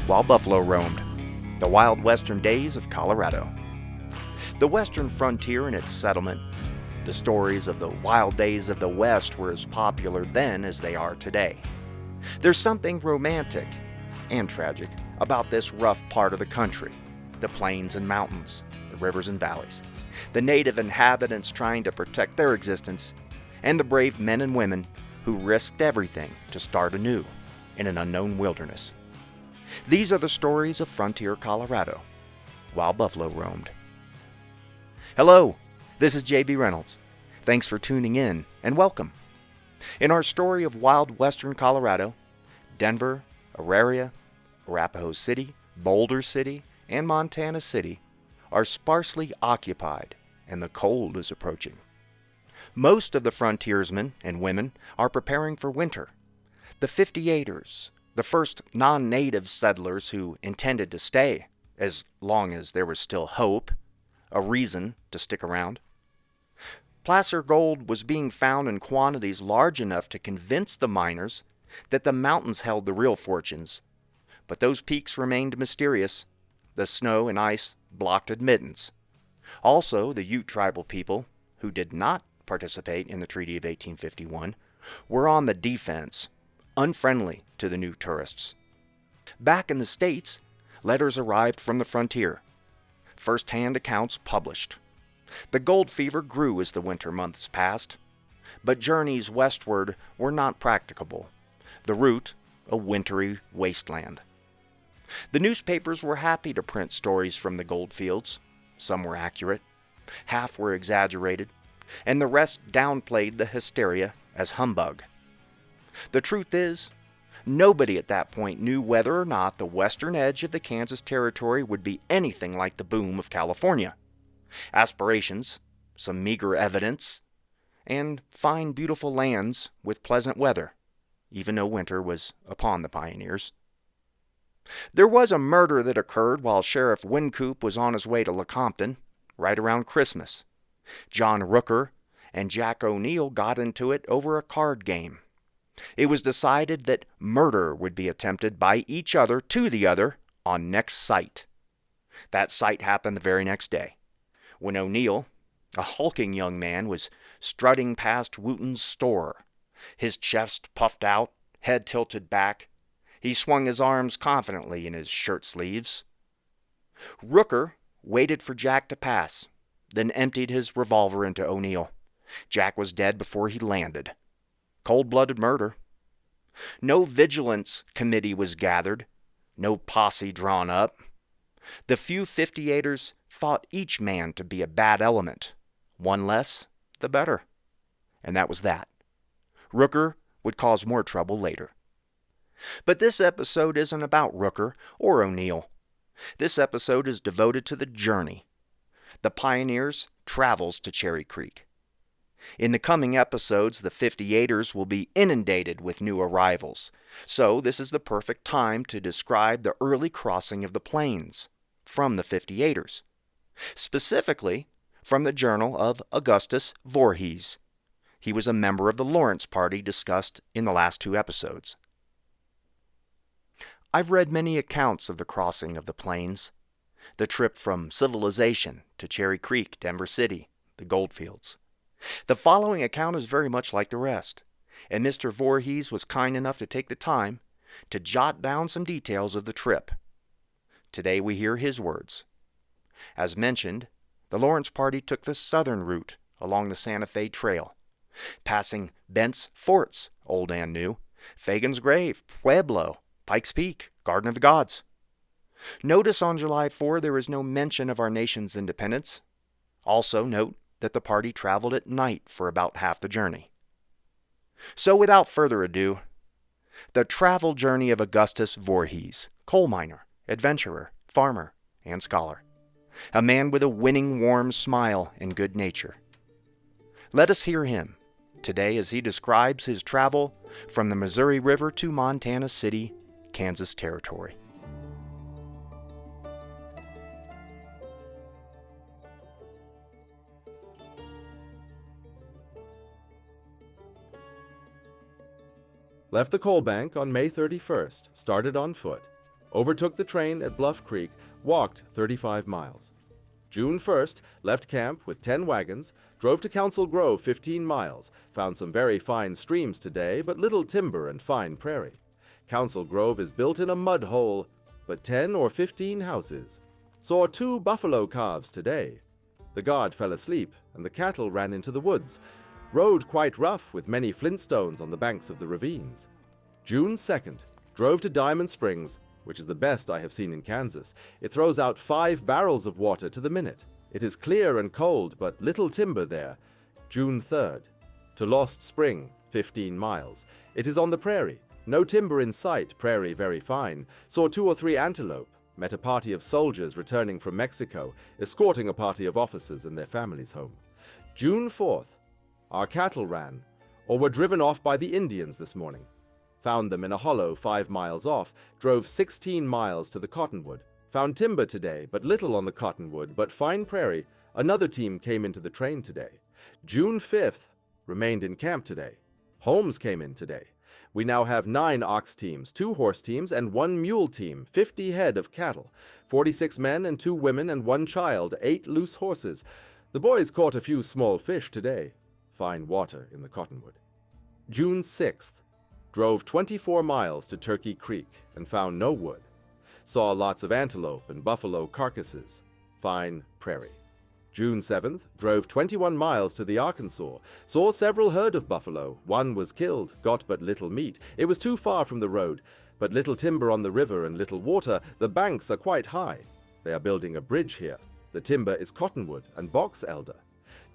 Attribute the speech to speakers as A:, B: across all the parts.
A: while buffalo roamed. The wild western days of Colorado. The western frontier and its settlement. The stories of the wild days of the West were as popular then as they are today. There's something romantic and tragic about this rough part of the country. The plains and mountains, the rivers and valleys, the native inhabitants trying to protect their existence, and the brave men and women who risked everything to start anew in an unknown wilderness. These are the stories of frontier Colorado, while buffalo roamed. Hello, this is J.B. Reynolds. Thanks for tuning in and welcome. In our story of wild western Colorado, Denver, Auraria, Arapahoe City, Boulder City, and Montana City are sparsely occupied, and the cold is approaching. Most of the frontiersmen and women are preparing for winter. The 58ers, the first non-native settlers who intended to stay as long as there was still hope, a reason to stick around. Placer gold was being found in quantities large enough to convince the miners that the mountains held the real fortunes, but those peaks remained mysterious. The snow and ice blocked admittance. Also, the Ute tribal people, who did not participate in the Treaty of 1851, were on the defense, unfriendly to the new tourists. Back in the States, letters arrived from the frontier. First-hand accounts published. The gold fever grew as the winter months passed, but journeys westward were not practicable. The route, a wintry wasteland. The newspapers were happy to print stories from the gold fields. Some were accurate, half were exaggerated, and the rest downplayed the hysteria as humbug. The truth is, nobody at that point knew whether or not the western edge of the Kansas Territory would be anything like the boom of California. Aspirations, some meager evidence, and fine, beautiful lands with pleasant weather, even though winter was upon the pioneers. There was a murder that occurred while Sheriff Wynkoop was on his way to Lecompton, right around Christmas. John Rooker and Jack O'Neill got into it over a card game. It was decided that murder would be attempted by each other to the other on next sight. That sight happened the very next day, when O'Neill, a hulking young man, was strutting past Wooten's store. His chest puffed out, head tilted back. He swung his arms confidently in his shirt sleeves. Rooker waited for Jack to pass, then emptied his revolver into O'Neill. Jack was dead before he landed. Cold-blooded murder. No vigilance committee was gathered, no posse drawn up. The few 58ers thought each man to be a bad element. One less, the better. And that was that. Rooker would cause more trouble later. But this episode isn't about Rooker or O'Neill. This episode is devoted to the journey. The pioneers' travels to Cherry Creek. In the coming episodes, the 58ers will be inundated with new arrivals, so this is the perfect time to describe the early crossing of the plains from the 58ers, specifically from the journal of Augustus Voorhees. He was a member of the Lawrence Party discussed in the last two episodes. I've read many accounts of the crossing of the plains, the trip from civilization to Cherry Creek, Denver City, the goldfields. The following account is very much like the rest, and Mr. Voorhees was kind enough to take the time to jot down some details of the trip. Today we hear his words. As mentioned, the Lawrence Party took the southern route along the Santa Fe Trail, passing Bent's Forts, old and new, Fagan's Grave, Pueblo, Pikes Peak, Garden of the Gods. Notice on July 4 there is no mention of our nation's independence. Also note that the party traveled at night for about half the journey. So without further ado, the travel journey of Augustus Voorhees, coal miner, adventurer, farmer, and scholar. A man with a winning, warm smile and good nature. Let us hear him today as he describes his travel from the Missouri River to Montana City, Kansas Territory.
B: Left the coal bank on May 31st, started on foot. Overtook the train at Bluff Creek, walked 35 miles. June 1st, left camp with 10 wagons, drove to Council Grove 15 miles, found some very fine streams today, but little timber and fine prairie. Council Grove is built in a mud hole, but 10 or 15 houses. Saw 2 buffalo calves today. The guard fell asleep, and the cattle ran into the woods. Road quite rough, with many flintstones on the banks of the ravines. June 2nd, drove to Diamond Springs, which is the best I have seen in Kansas. It throws out 5 barrels of water to the minute. It is clear and cold, but little timber there. June 3rd, to Lost Spring, 15 miles. It is on the prairie. No timber in sight, prairie very fine. Saw 2 or 3 antelope. Met a party of soldiers returning from Mexico, escorting a party of officers and their families home. June 4th, our cattle ran, or were driven off by the Indians this morning. Found them in a hollow 5 miles off, drove 16 miles to the cottonwood. Found timber today, but little on the cottonwood, but fine prairie. Another team came into the train today. June 5th, remained in camp today. Holmes came in today. We now have 9 ox teams, 2 horse teams, and 1 mule team, 50 head of cattle, 46 men and 2 women and 1 child, 8 loose horses. The boys caught a few small fish today. Fine water in the cottonwood. June 6th, drove 24 miles to Turkey Creek and found no wood. Saw lots of antelope and buffalo carcasses. Fine prairie. June 7th, drove 21 miles to the Arkansas. Saw several herd of buffalo. 1 was killed, got but little meat. It was too far from the road, but little timber on the river and little water. The banks are quite high. They are building a bridge here. The timber is cottonwood and box elder.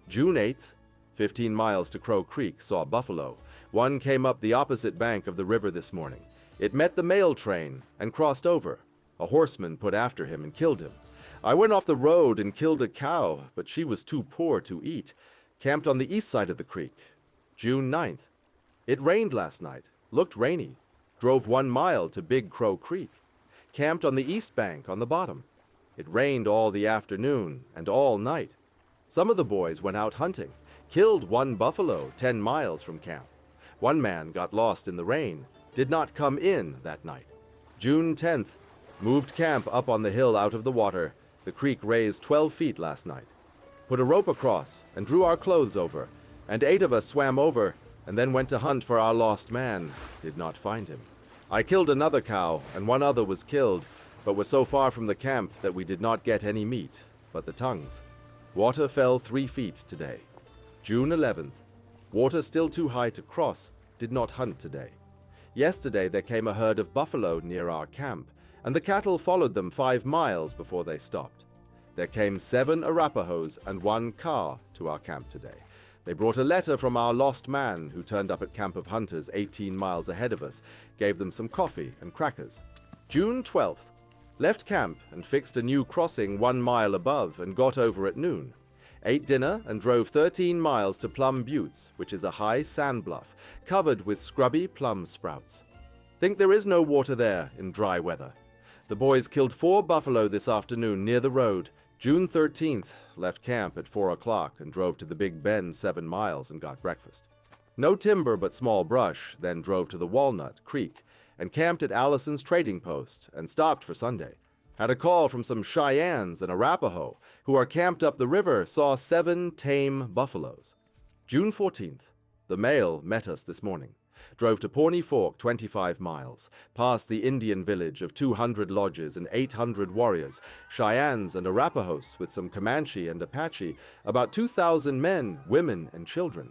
B: June 8th, 15 miles to Crow Creek, saw buffalo. 1 came up the opposite bank of the river this morning. It met the mail train and crossed over. A horseman put after him and killed him. I went off the road and killed a cow, but she was too poor to eat. Camped on the east side of the creek. June 9th. It rained last night. Looked rainy. Drove 1 mile to Big Crow Creek. Camped on the east bank on the bottom. It rained all the afternoon and all night. Some of the boys went out hunting. Killed 1 buffalo 10 miles from camp. 1 man got lost in the rain. Did not come in that night. June 10th. Moved camp up on the hill out of the water. The creek raised 12 feet last night. Put a rope across and drew our clothes over, and 8 of us swam over and then went to hunt for our lost man. Did not find him. I killed another cow, and 1 other was killed, but was so far from the camp that we did not get any meat, but the tongues. Water fell 3 feet today. June 11th. Water still too high to cross. Did not hunt today. Yesterday there came a herd of buffalo near our camp, and the cattle followed them 5 miles before they stopped. There came 7 Arapahoes and 1 car to our camp today. They brought a letter from our lost man who turned up at Camp of Hunters 18 miles ahead of us, gave them some coffee and crackers. June 12th. Left camp and fixed a new crossing 1 mile above and got over at noon. Ate dinner and drove 13 miles to Plum Buttes, which is a high sand bluff, covered with scrubby plum sprouts. Think there is no water there in dry weather. The boys killed 4 buffalo this afternoon near the road. June 13th, left camp at 4 o'clock and drove to the Big Bend 7 miles and got breakfast. No timber but small brush, then drove to the Walnut Creek and camped at Allison's trading post and stopped for Sunday. Had a call from some Cheyennes and Arapahoe who are camped up the river, saw 7 tame buffaloes. June 14th, the mail met us this morning. Drove to Pawnee Fork 25 miles, past the Indian village of 200 lodges and 800 warriors, Cheyennes and Arapahoes with some Comanche and Apache, about 2,000 men, women, and children.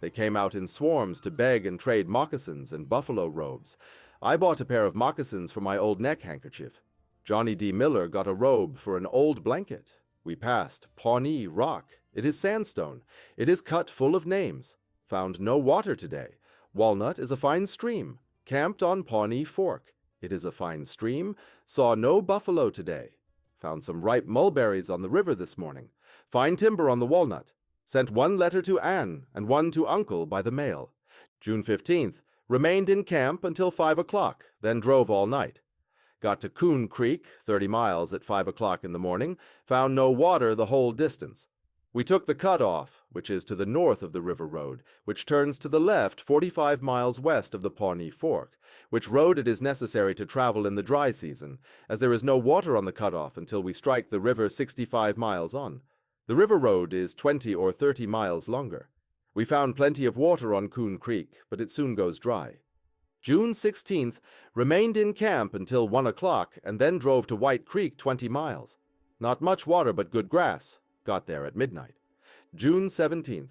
B: They came out in swarms to beg and trade moccasins and buffalo robes. I bought a pair of moccasins for my old neck handkerchief. Johnny D. Miller got a robe for an old blanket. We passed Pawnee Rock. It is sandstone. It is cut full of names. Found no water today. Walnut is a fine stream. Camped on Pawnee Fork. It is a fine stream. Saw no buffalo today. Found some ripe mulberries on the river this morning. Fine timber on the Walnut. Sent 1 letter to Anne and 1 to Uncle by the mail. June 15th. Remained in camp until 5 o'clock, then drove all night. Got to Coon Creek, 30 miles at 5 o'clock in the morning. Found no water the whole distance. We took the cutoff, which is to the north of the river road, which turns to the left 45 miles west of the Pawnee Fork, which road it is necessary to travel in the dry season, as there is no water on the cutoff until we strike the river 65 miles on. The river road is 20 or 30 miles longer. We found plenty of water on Coon Creek, but it soon goes dry. June 16th, remained in camp until 1 o'clock and then drove to White Creek 20 miles. Not much water but good grass. Got there at midnight. June 17th.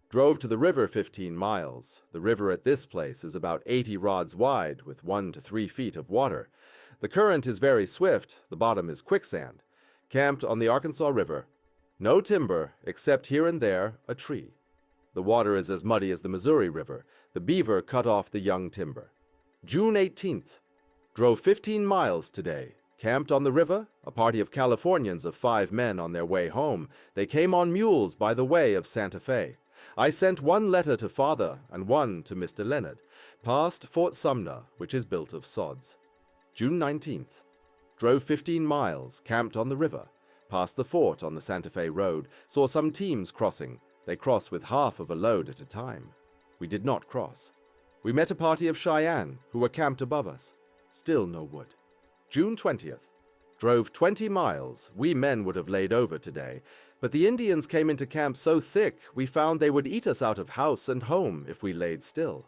B: Drove to the river 15 miles. The river at this place is about 80 rods wide with 1 to 3 feet of water. The current is very swift. The bottom is quicksand. Camped on the Arkansas River. No timber, except here and there a tree. The water is as muddy as the Missouri River. The beaver cut off the young timber. June 18th. Drove 15 miles today. Camped on the river, a party of Californians of 5 men on their way home. They came on mules by the way of Santa Fe. I sent 1 letter to father and 1 to Mr. Leonard. Passed Fort Sumner, which is built of sods. June 19th. Drove 15 miles, camped on the river. Passed the fort on the Santa Fe road. Saw some teams crossing. They cross with half of a load at a time. We did not cross. We met a party of Cheyenne who were camped above us. Still no wood. June 20th. Drove 20 miles. We men would have laid over today, but the Indians came into camp so thick we found they would eat us out of house and home if we laid still.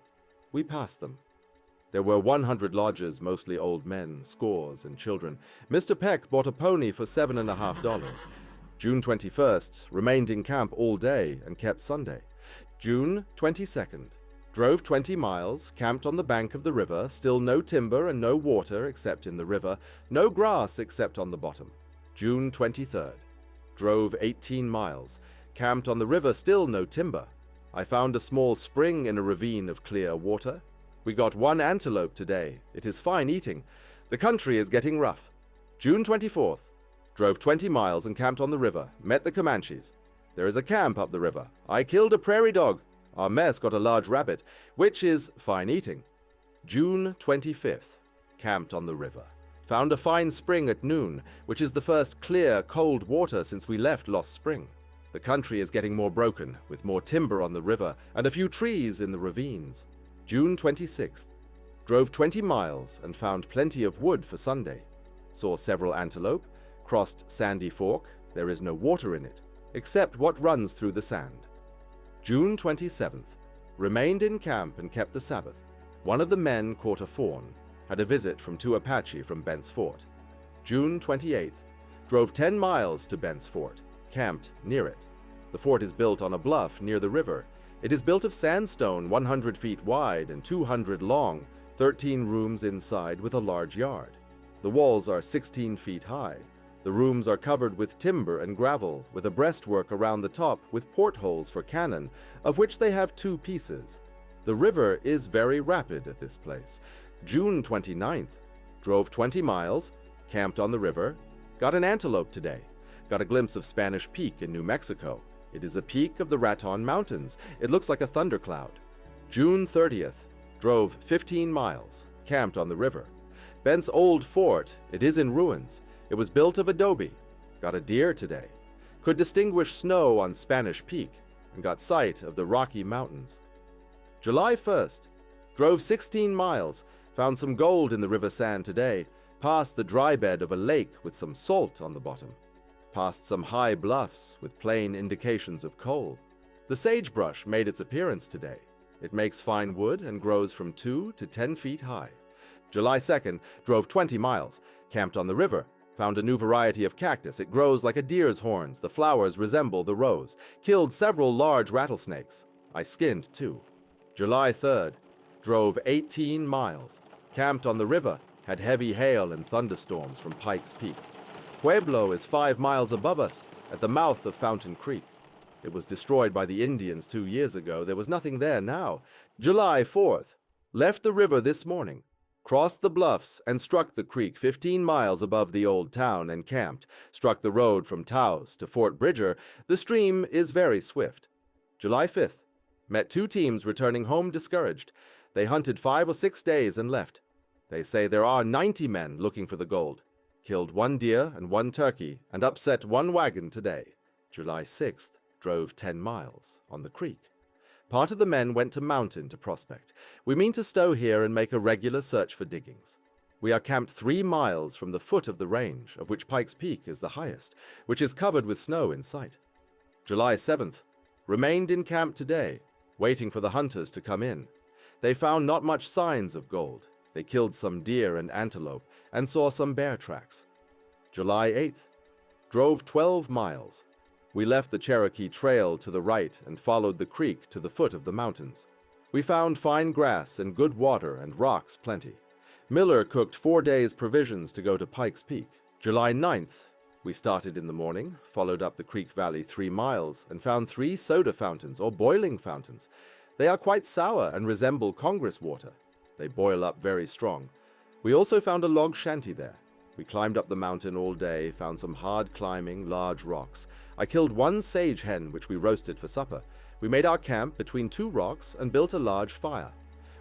B: We passed them. There were 100 lodges, mostly old men, squaws, and children. Mr. Peck bought a pony for $7.50. June 21st. Remained in camp all day and kept Sunday. June 22nd. Drove 20 miles, camped on the bank of the river, still no timber and no water except in the river, no grass except on the bottom. June 23rd. Drove 18 miles, camped on the river, still no timber. I found a small spring in a ravine of clear water. We got 1 antelope today. It is fine eating. The country is getting rough. June 24th. Drove 20 miles and camped on the river, met the Comanches. There is a camp up the river. I killed a prairie dog. Our mess got a large rabbit, which is fine eating. June 25th. Camped on the river. Found a fine spring at noon, which is the first clear, cold water since we left Lost Spring. The country is getting more broken, with more timber on the river and a few trees in the ravines. June 26th. Drove 20 miles and found plenty of wood for Sunday. Saw several antelope. Crossed Sandy Fork. There is no water in it, except what runs through the sand. June 27th. Remained in camp and kept the Sabbath. One of the men caught a fawn. Had a visit from 2 Apache from Bent's Fort. June 28th. Drove 10 miles to Bent's Fort. Camped near it. The fort is built on a bluff near the river. It is built of sandstone 100 feet wide and 200 long, 13 rooms inside with a large yard. The walls are 16 feet high. The rooms are covered with timber and gravel, with a breastwork around the top with portholes for cannon, of which they have 2 pieces. The river is very rapid at this place. June 29th. Drove 20 miles, camped on the river, got an antelope today, got a glimpse of Spanish Peak in New Mexico. It is a peak of the Raton Mountains. It looks like a thundercloud. June 30th. Drove 15 miles, camped on the river. Bent's old fort, it is in ruins. It was built of adobe. Got a deer today. Could distinguish snow on Spanish Peak and got sight of the Rocky Mountains. July 1st. Drove 16 miles. Found some gold in the river sand today. Passed the dry bed of a lake with some salt on the bottom. Passed some high bluffs with plain indications of coal. The sagebrush made its appearance today. It makes fine wood and grows from 2 to 10 feet high. July 2nd. Drove 20 miles. Camped on the river. Found a new variety of cactus. It grows like a deer's horns. The flowers resemble the rose. Killed several large rattlesnakes. I skinned 2. July 3rd. Drove 18 miles. Camped on the river. Had heavy hail and thunderstorms from Pikes Peak. Pueblo is 5 miles above us, at the mouth of Fountain Creek. It was destroyed by the Indians 2 years ago. There was nothing there now. July 4th. Left the river this morning. Crossed the bluffs and struck the creek 15 miles above the old town and camped. Struck the road from Taos to Fort Bridger. The stream is very swift. July 5th. Met 2 teams returning home discouraged. They hunted 5 or 6 days and left. They say there are 90 men looking for the gold. Killed 1 deer and 1 turkey and upset 1 wagon today. July 6th. drove 10 miles on the creek. Part of the men went to Mountain to prospect. We mean to stow here and make a regular search for diggings. We are camped 3 miles from the foot of the range, of which Pikes Peak is the highest, which is covered with snow in sight. July 7th. Remained in camp today, waiting for the hunters to come in. They found not much signs of gold. They killed some deer and antelope and saw some bear tracks. July 8th. Drove 12 miles. We left the Cherokee Trail to the right and followed the creek to the foot of the mountains. We found fine grass and good water and rocks plenty. Miller cooked 4 days' provisions to go to Pikes Peak. July 9th. We started in the morning, followed up the creek valley 3 miles, and found 3 soda fountains or boiling fountains. They are quite sour and resemble Congress water. They boil up very strong. We also found a log shanty there. We climbed up the mountain all day, found some hard climbing, large rocks. I killed 1 sage hen which we roasted for supper. We made our camp between 2 rocks and built a large fire.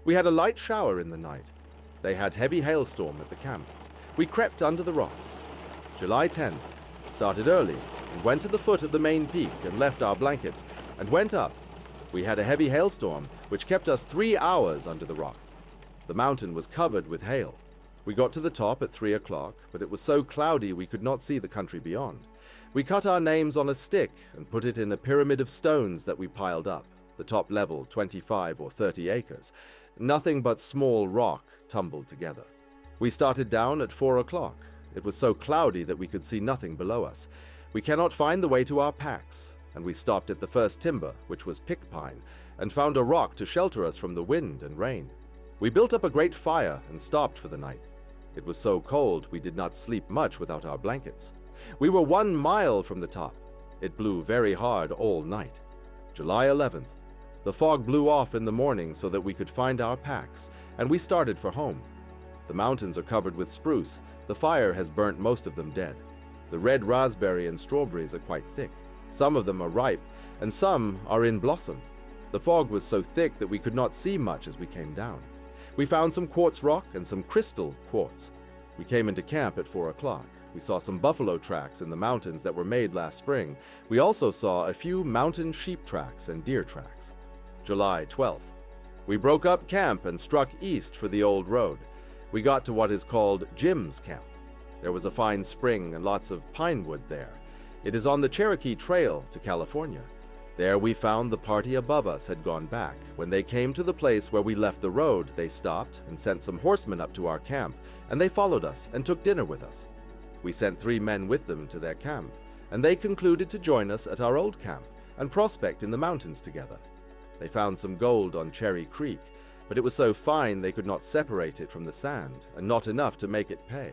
B: We had a light shower in the night. They had heavy hailstorm at the camp. We crept under the rocks. July 10th. Started early and went to the foot of the main peak and left our blankets and went up. We had a heavy hailstorm which kept us 3 hours under the rock. The mountain was covered with hail. We got to the top at 3 o'clock, but it was so cloudy we could not see the country beyond. We cut our names on a stick and put it in a pyramid of stones that we piled up, the top level 25 or 30 acres. Nothing but small rock tumbled together. We started down at 4 o'clock. It was so cloudy that we could see nothing below us. We cannot find the way to our packs, and we stopped at the first timber, which was pick pine, and found a rock to shelter us from the wind and rain. We built up a great fire and stopped for the night. It was so cold we did not sleep much without our blankets. We were 1 mile from the top. It blew very hard all night. July 11th. The fog blew off in the morning so that we could find our packs, and we started for home. The mountains are covered with spruce. The fire has burnt most of them dead. The red raspberry and strawberries are quite thick. Some of them are ripe, and some are in blossom. The fog was so thick that we could not see much as we came down. We found some quartz rock and some crystal quartz. We came into camp at 4 o'clock. We saw some buffalo tracks in the mountains that were made last spring. We also saw a few mountain sheep tracks and deer tracks. July 12th. We broke up camp and struck east for the old road. We got to what is called Jim's Camp. There was a fine spring and lots of pine wood there. It is on the Cherokee Trail to California. There we found the party above us had gone back. When they came to the place where we left the road, they stopped and sent some horsemen up to our camp, and they followed us and took dinner with us. We sent 3 men with them to their camp, and they concluded to join us at our old camp and prospect in the mountains together. They found some gold on Cherry Creek, but it was so fine they could not separate it from the sand, and not enough to make it pay.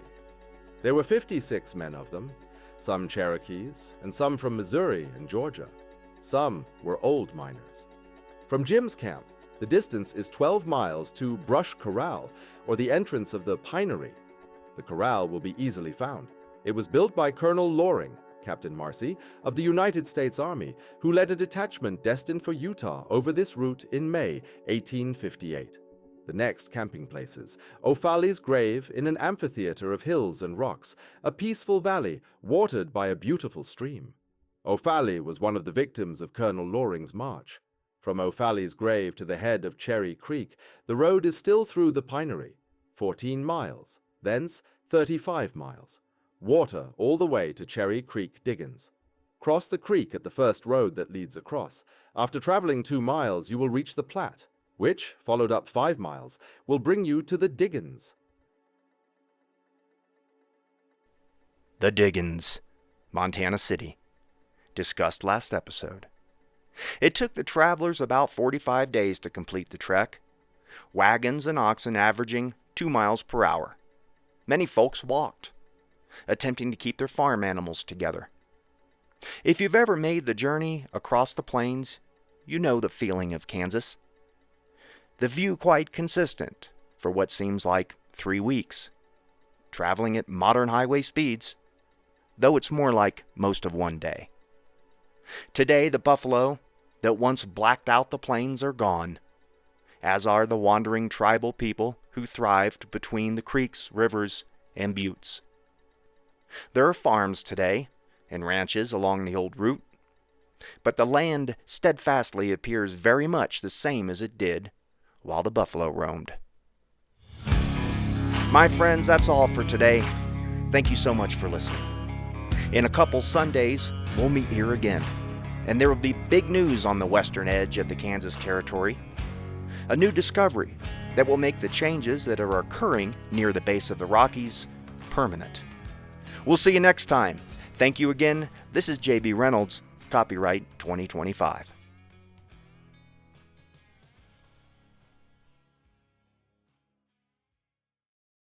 B: There were 56 men of them, some Cherokees, and some from Missouri and Georgia. Some were old miners. From Jim's camp, the distance is 12 miles to Brush Corral, or the entrance of the pinery. The corral will be easily found. It was built by Colonel Loring, Captain Marcy, of the United States Army, who led a detachment destined for Utah over this route in May 1858. The next camping places: O'Falley's grave in an amphitheater of hills and rocks, a peaceful valley watered by a beautiful stream. O'Falley was one of the victims of Colonel Loring's march. From O'Falley's grave to the head of Cherry Creek, the road is still through the pinery, 14 miles, thence 35 miles. Water all the way to Cherry Creek Diggins. Cross the creek at the first road that leads across. After traveling 2 miles, you will reach the Platte, which, followed up 5 miles, will bring you to the Diggins.
A: The Diggins, Montana City. Discussed last episode. It took the travelers about 45 days to complete the trek. Wagons and oxen averaging 2 miles per hour. Many folks walked, attempting to keep their farm animals together. If you've ever made the journey across the plains, you know the feeling of Kansas. The view quite consistent for what seems like 3 weeks, traveling at modern highway speeds, though it's more like most of 1 day. Today, the buffalo that once blacked out the plains are gone, as are the wandering tribal people who thrived between the creeks, rivers, and buttes. There are farms today and ranches along the old route, but the land steadfastly appears very much the same as it did while the buffalo roamed. My friends, that's all for today. Thank you so much for listening. In a couple Sundays, we'll meet here again, and there will be big news on the western edge of the Kansas Territory. A new discovery that will make the changes that are occurring near the base of the Rockies permanent. We'll see you next time. Thank you again. This is J.B. Reynolds, copyright 2025.